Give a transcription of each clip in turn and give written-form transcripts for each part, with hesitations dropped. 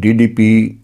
DDP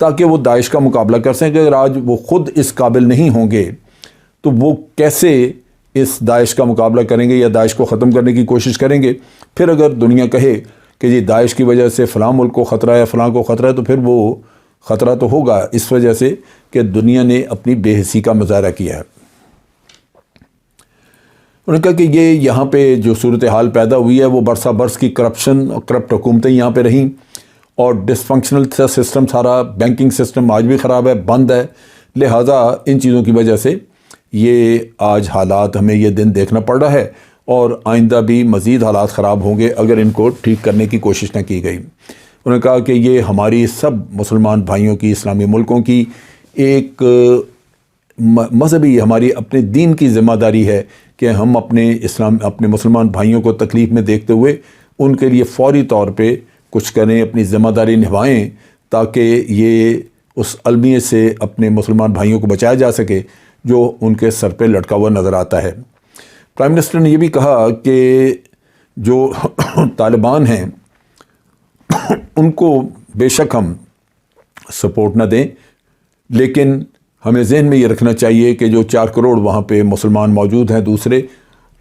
تاکہ وہ داعش کا مقابلہ کر سکیں. اگر آج وہ خود اس قابل نہیں ہوں گے تو وہ کیسے اس داعش کا مقابلہ کریں گے یا داعش کو ختم کرنے کی کوشش کریں گے؟ پھر اگر دنیا کہے کہ جی داعش کی وجہ سے فلاں ملک کو خطرہ ہے، فلاں کو خطرہ ہے، تو پھر وہ خطرہ تو ہوگا اس وجہ سے کہ دنیا نے اپنی بے حسی کا مظاہرہ کیا ہے. انہوں نے کہا کہ یہ یہاں پہ جو صورتحال پیدا ہوئی ہے وہ برسا برس کی کرپشن اور کرپٹ حکومتیں یہاں پہ رہیں، اور ڈسفنکشنل سسٹم، سارا بینکنگ سسٹم آج بھی خراب ہے، بند ہے. لہٰذا ان چیزوں کی وجہ سے یہ آج حالات ہمیں یہ دن دیکھنا پڑ رہا ہے، اور آئندہ بھی مزید حالات خراب ہوں گے اگر ان کو ٹھیک کرنے کی کوشش نہ کی گئی. انہوں نے کہا کہ یہ ہماری سب مسلمان بھائیوں کی، اسلامی ملکوں کی ایک مذہبی، ہماری اپنے دین کی ذمہ داری ہے کہ ہم اپنے مسلمان بھائیوں کو تکلیف میں دیکھتے ہوئے ان کے لیے فوری طور پہ کچھ کریں، اپنی ذمہ داری نبھائیں، تاکہ یہ اس المیے سے اپنے مسلمان بھائیوں کو بچایا جا سکے جو ان کے سر پہ لٹکا ہوا نظر آتا ہے. پرائم منسٹر نے یہ بھی کہا کہ جو طالبان ہیں ان کو بے شک ہم سپورٹ نہ دیں، لیکن ہمیں ذہن میں یہ رکھنا چاہیے کہ جو 4 کروڑ وہاں پہ مسلمان موجود ہیں دوسرے،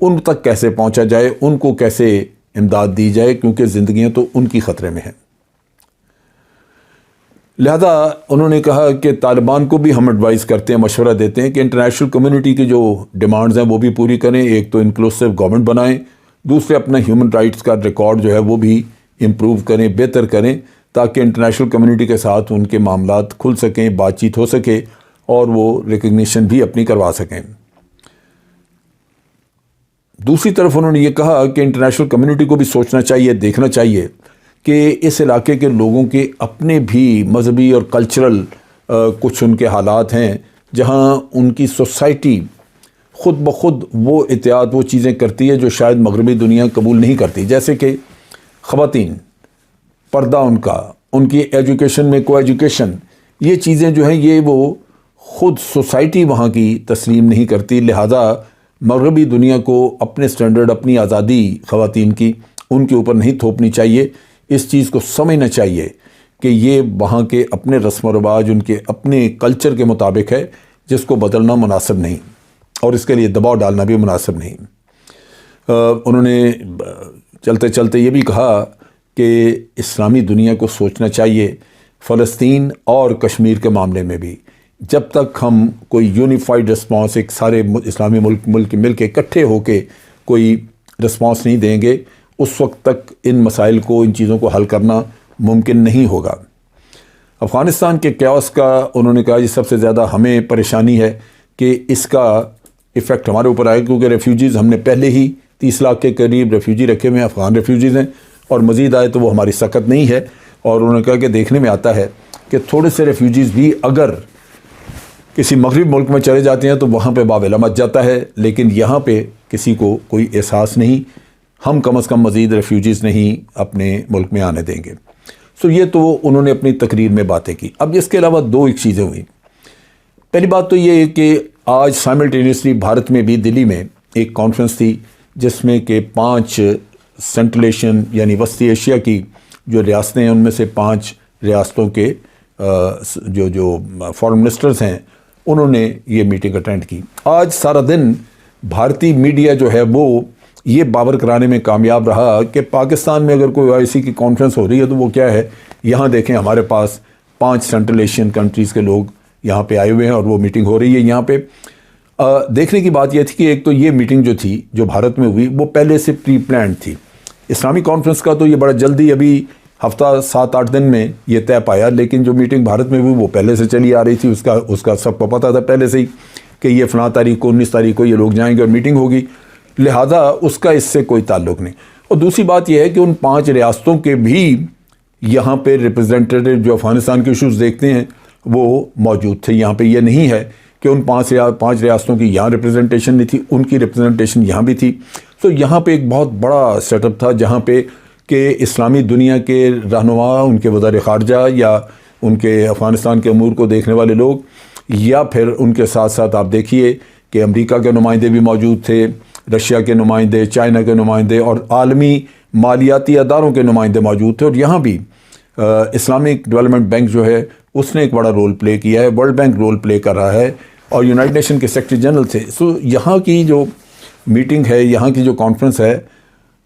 ان تک کیسے پہنچا جائے، ان کو کیسے امداد دی جائے، کیونکہ زندگیاں تو ان کی خطرے میں ہیں. لہذا انہوں نے کہا کہ طالبان کو بھی ہم ایڈوائز کرتے ہیں، مشورہ دیتے ہیں کہ انٹرنیشنل کمیونٹی کی جو ڈیمانڈز ہیں وہ بھی پوری کریں. ایک تو انکلوسیو گورنمنٹ بنائیں، دوسرے اپنا ہیومن رائٹس کا ریکارڈ جو ہے وہ بھی امپروو کریں، بہتر کریں، تاکہ انٹرنیشنل کمیونٹی کے ساتھ ان کے معاملات کھل سکیں، بات چیت ہو سکے اور وہ ریکگنیشن بھی اپنی کروا سکیں. دوسری طرف انہوں نے یہ کہا کہ انٹرنیشنل کمیونٹی کو بھی سوچنا چاہیے، دیکھنا چاہیے کہ اس علاقے کے لوگوں کے اپنے بھی مذہبی اور کلچرل کچھ ان کے حالات ہیں جہاں ان کی سوسائٹی خود بخود وہ اطاعت، وہ چیزیں کرتی ہے جو شاید مغربی دنیا قبول نہیں کرتی، جیسے کہ خواتین، پردہ ان کی ایجوکیشن میں کو ایجوکیشن، یہ چیزیں جو ہیں یہ وہ خود سوسائٹی وہاں کی تسلیم نہیں کرتی. لہذا مغربی دنیا کو اپنے سٹینڈرڈ، اپنی آزادی خواتین کی ان کے اوپر نہیں تھوپنی چاہیے. اس چیز کو سمجھنا چاہیے کہ یہ وہاں کے اپنے رسم و رواج، ان کے اپنے کلچر کے مطابق ہے، جس کو بدلنا مناسب نہیں اور اس کے لیے دباؤ ڈالنا بھی مناسب نہیں. انہوں نے چلتے چلتے یہ بھی کہا کہ اسلامی دنیا کو سوچنا چاہیے فلسطین اور کشمیر کے معاملے میں بھی. جب تک ہم کوئی یونیفائڈ رسپانس، ایک سارے اسلامی ملک مل کے اکٹھے ہو کے کوئی رسپانس نہیں دیں گے، اس وقت تک ان مسائل کو، ان چیزوں کو حل کرنا ممکن نہیں ہوگا. افغانستان کے کیوس کا انہوں نے کہا یہ سب سے زیادہ ہمیں پریشانی ہے کہ اس کا ایفیکٹ ہمارے اوپر آئے، کیونکہ ریفیوجیز ہم نے پہلے ہی 30 لاکھ کے قریب ریفیوجی رکھے ہوئے ہیں، افغان ریفیوجیز ہیں، اور مزید آئے تو وہ ہماری سکت نہیں ہے. اور انہوں نے کہا کہ دیکھنے میں آتا ہے کہ تھوڑے سے ریفیوجیز بھی اگر کسی مغرب ملک میں چلے جاتے ہیں تو وہاں پہ باویلا مچ جاتا ہے، لیکن یہاں پہ کسی کو کوئی احساس نہیں. ہم کم از کم مزید ریفیوجیز نہیں اپنے ملک میں آنے دیں گے. یہ تو انہوں نے اپنی تقریر میں باتیں کی. اب اس کے علاوہ 2 چیزیں ہوئیں. پہلی بات تو یہ ہے کہ آج سائملٹینیسلی بھارت میں بھی دلی میں ایک کانفرنس تھی جس میں کہ 5 سینٹرل ایشین یعنی وسطی ایشیا کی جو ریاستیں ہیں ان میں سے 5 ریاستوں کے جو فارن منسٹرز ہیں انہوں نے یہ میٹنگ اٹینڈ کی. آج سارا دن بھارتی میڈیا جو ہے وہ یہ باور کرانے میں کامیاب رہا کہ پاکستان میں اگر کوئی OIC کی کانفرنس ہو رہی ہے تو وہ کیا ہے، یہاں دیکھیں ہمارے پاس 5 سینٹرل ایشین کنٹریز کے لوگ یہاں پہ آئے ہوئے ہیں اور وہ میٹنگ ہو رہی ہے. یہاں پہ دیکھنے کی بات یہ تھی کہ ایک تو یہ میٹنگ جو تھی جو بھارت میں ہوئی وہ پہلے سے پری پلانڈ تھی. اسلامی کانفرنس کا تو یہ بڑا جلدی ابھی ہفتہ 7-8 دن میں یہ طے پایا، لیکن جو میٹنگ بھارت میں ہوئی وہ پہلے سے چلی آ رہی تھی. اس کا سب کو پتہ تھا پہلے سے ہی کہ یہ فلاں تاریخ کو 19 تاریخ کو یہ لوگ جائیں گے اور میٹنگ ہوگی، لہذا اس کا اس سے کوئی تعلق نہیں. اور دوسری بات یہ ہے کہ ان 5 ریاستوں کے بھی یہاں پہ ریپرزینٹیٹو جو افغانستان کے ایشوز دیکھتے ہیں وہ موجود تھے. یہاں پہ یہ نہیں ہے کہ ان 5 ریاستوں کی یہاں ریپرزنٹیشن نہیں تھی، ان کی ریپرزنٹیشن یہاں بھی تھی. تو یہاں پہ ایک بہت بڑا سیٹ اپ تھا جہاں پہ کہ اسلامی دنیا کے رہنما، ان کے وزیر خارجہ یا ان کے افغانستان کے امور کو دیکھنے والے لوگ، یا پھر ان کے ساتھ ساتھ آپ دیکھیے کہ امریکہ کے نمائندے بھی موجود تھے، رشیا کے نمائندے، چائنا کے نمائندے اور عالمی مالیاتی اداروں کے نمائندے موجود تھے. اور یہاں بھی اسلامک ڈیولپمنٹ بینک جو ہے اس نے ایک بڑا رول پلے کیا ہے، ورلڈ بینک رول پلے کر رہا ہے، اور یونائٹڈ نیشن کے سیکرٹری جنرل تھے. سو یہاں کی جو میٹنگ ہے، یہاں کی جو کانفرنس ہے،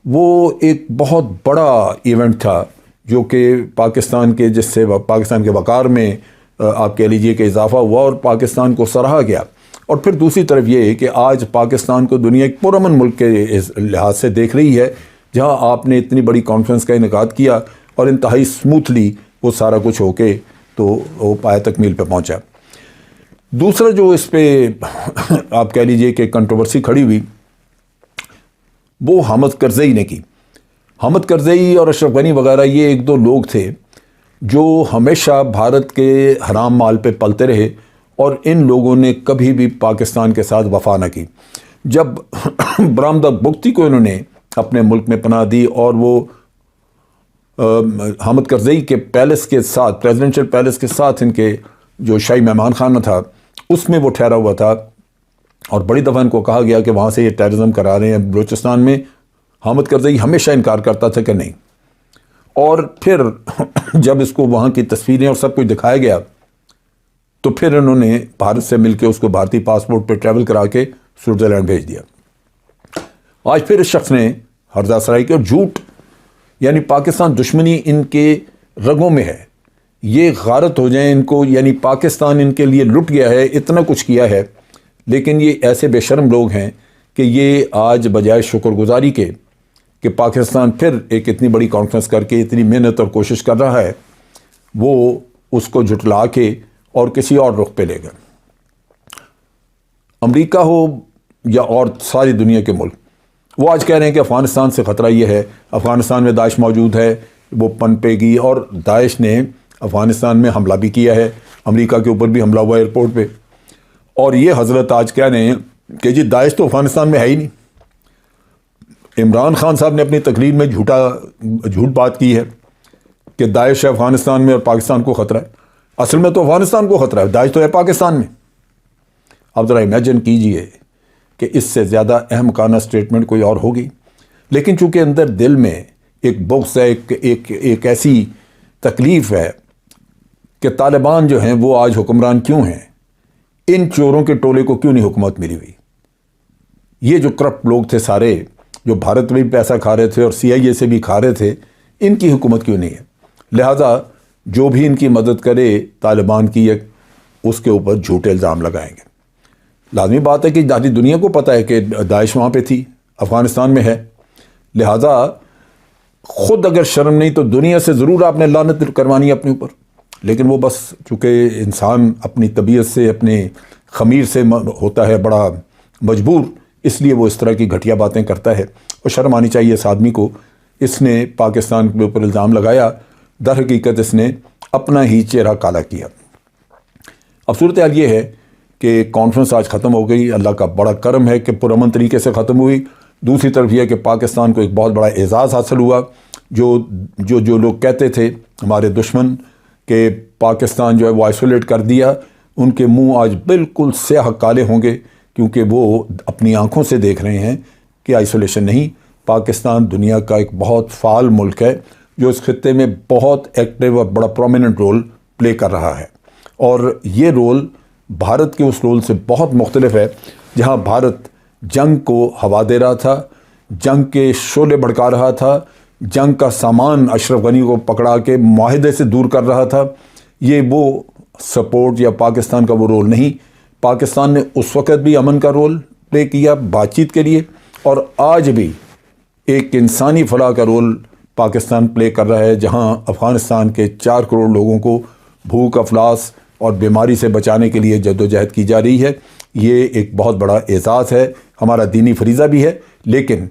وہ ایک بہت بڑا ایونٹ تھا جو کہ پاکستان کے جس سے پاکستان کے وقار میں آپ کہہ لیجئے کہ اضافہ ہوا اور پاکستان کو سراہا گیا. اور پھر دوسری طرف یہ کہ آج پاکستان کو دنیا ایک پرامن ملک کے لحاظ سے دیکھ رہی ہے، جہاں آپ نے اتنی بڑی کانفرنس کا انعقاد کیا اور انتہائی سموتھلی وہ سارا کچھ ہو کے تو وہ پایہ تکمیل پہ پہنچا. دوسرا جو اس پہ آپ کہہ لیجئے کہ کنٹروورسی کھڑی ہوئی، وہ حامد کرزئی نے کی. حامد کرزئی اور اشرف غنی وغیرہ یہ ایک دو لوگ تھے جو ہمیشہ بھارت کے حرام مال پہ پلتے رہے، اور ان لوگوں نے کبھی بھی پاکستان کے ساتھ وفا نہ کی. جب برآمدہ بگٹی کو انہوں نے اپنے ملک میں پناہ دی اور وہ حامد کرزئی کے پیلس کے ساتھ، پریزیڈنشل پیلس کے ساتھ ان کے جو شاہی مہمان خانہ تھا اس میں وہ ٹھہرا ہوا تھا، اور بڑی دفعہ ان کو کہا گیا کہ وہاں سے یہ ٹیررزم کرا رہے ہیں بلوچستان میں، حامد کرزئی ہمیشہ انکار کرتا تھا کہ نہیں. اور پھر جب اس کو وہاں کی تصویریں اور سب کچھ دکھایا گیا تو پھر انہوں نے بھارت سے مل کے اس کو بھارتی پاسپورٹ پہ ٹریول کرا کے سوئٹزرلینڈ بھیج دیا. آج پھر اس شخص نے ہرزہ سرائی کی، اور جھوٹ، یعنی پاکستان دشمنی ان کے رگوں میں ہے. یہ غارت ہو جائیں ان کو، یعنی پاکستان ان کے لیے لٹ گیا ہے، اتنا کچھ کیا ہے، لیکن یہ ایسے بے شرم لوگ ہیں کہ یہ آج بجائے شکر گزاری کے کہ پاکستان پھر ایک اتنی بڑی کانفرنس کر کے اتنی محنت اور کوشش کر رہا ہے، وہ اس کو جھٹلا کے اور کسی اور رخ پہ لے گئے. امریکہ ہو یا اور ساری دنیا کے ملک، وہ آج کہہ رہے ہیں کہ افغانستان سے خطرہ یہ ہے، افغانستان میں داعش موجود ہے، وہ پنپے گی. اور داعش نے افغانستان میں حملہ بھی کیا ہے، امریکہ کے اوپر بھی حملہ ہوا ایئرپورٹ پہ. اور یہ حضرت آج کہہ رہے ہیں کہ جی داعش تو افغانستان میں ہے ہی نہیں. عمران خان صاحب نے اپنی تقریر میں جھوٹ بات کی ہے کہ داعش ہے افغانستان میں اور پاکستان کو خطرہ ہے. اصل میں تو افغانستان کو خطرہ ہے، داعش تو ہے پاکستان میں. اب ذرا امیجن کیجئے کہ اس سے زیادہ احمقانہ اسٹیٹمنٹ کوئی اور ہوگی. لیکن چونکہ اندر دل میں ایک بغض ہے، ایک ایسی تکلیف ہے کہ طالبان جو ہیں وہ آج حکمران کیوں ہیں، ان چوروں کے ٹولے کو کیوں نہیں حکومت ملی ہوئی. یہ جو کرپٹ لوگ تھے سارے، جو بھارت میں بھی پیسہ کھا رہے تھے اور CIA سے بھی کھا رہے تھے، ان کی حکومت کیوں نہیں ہے. لہذا جو بھی ان کی مدد کرے طالبان کی، اس کے اوپر جھوٹے الزام لگائیں گے. لازمی بات ہے کہ آدھی دنیا کو پتہ ہے کہ داعش وہاں پہ تھی، افغانستان میں ہے. لہذا خود اگر شرم نہیں تو دنیا سے ضرور آپ نے لعنت کروانی ہے اپنے اوپر. لیکن وہ بس چونکہ انسان اپنی طبیعت سے، اپنے خمیر سے ہوتا ہے بڑا مجبور، اس لیے وہ اس طرح کی گھٹیا باتیں کرتا ہے. اور شرم آنی چاہیے اس آدمی کو. اس نے پاکستان کے اوپر الزام لگایا، در حقیقت اس نے اپنا ہی چہرہ کالا کیا. اب صورتحال یہ ہے کہ کانفرنس آج ختم ہو گئی. اللہ کا بڑا کرم ہے کہ پرامن طریقے سے ختم ہوئی. دوسری طرف یہ کہ پاکستان کو ایک بہت بڑا اعزاز حاصل ہوا. جو لوگ کہتے تھے ہمارے دشمن کہ پاکستان جو ہے وہ آئسولیٹ کر دیا، ان کے منہ آج بالکل سیاہ کالے ہوں گے، کیونکہ وہ اپنی آنکھوں سے دیکھ رہے ہیں کہ آئسولیشن نہیں، پاکستان دنیا کا ایک بہت فعال ملک ہے جو اس خطے میں بہت ایکٹیو اور بڑا پرومیننٹ رول پلے کر رہا ہے. اور یہ رول بھارت کے اس رول سے بہت مختلف ہے، جہاں بھارت جنگ کو ہوا دے رہا تھا، جنگ کے شعلے بھڑکا رہا تھا، جنگ کا سامان اشرف غنی کو پکڑا کے معاہدے سے دور کر رہا تھا. یہ وہ سپورٹ یا پاکستان کا وہ رول نہیں. پاکستان نے اس وقت بھی امن کا رول پلے کیا بات چیت کے لیے، اور آج بھی ایک انسانی فلاح کا رول پاکستان پلے کر رہا ہے، جہاں افغانستان کے 4 کروڑ لوگوں کو بھوک، افلاس اور بیماری سے بچانے کے لیے جدوجہد کی جا رہی ہے. یہ ایک بہت بڑا اعزاز ہے، ہمارا دینی فریضہ بھی ہے. لیکن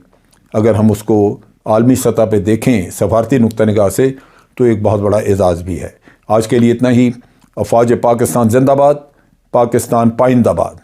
اگر ہم اس کو عالمی سطح پہ دیکھیں سفارتی نقطہ نگاہ سے تو ایک بہت بڑا اعزاز بھی ہے. آج کے لیے اتنا ہی. افواج پاکستان زندہ باد، پاکستان پائندہ باد.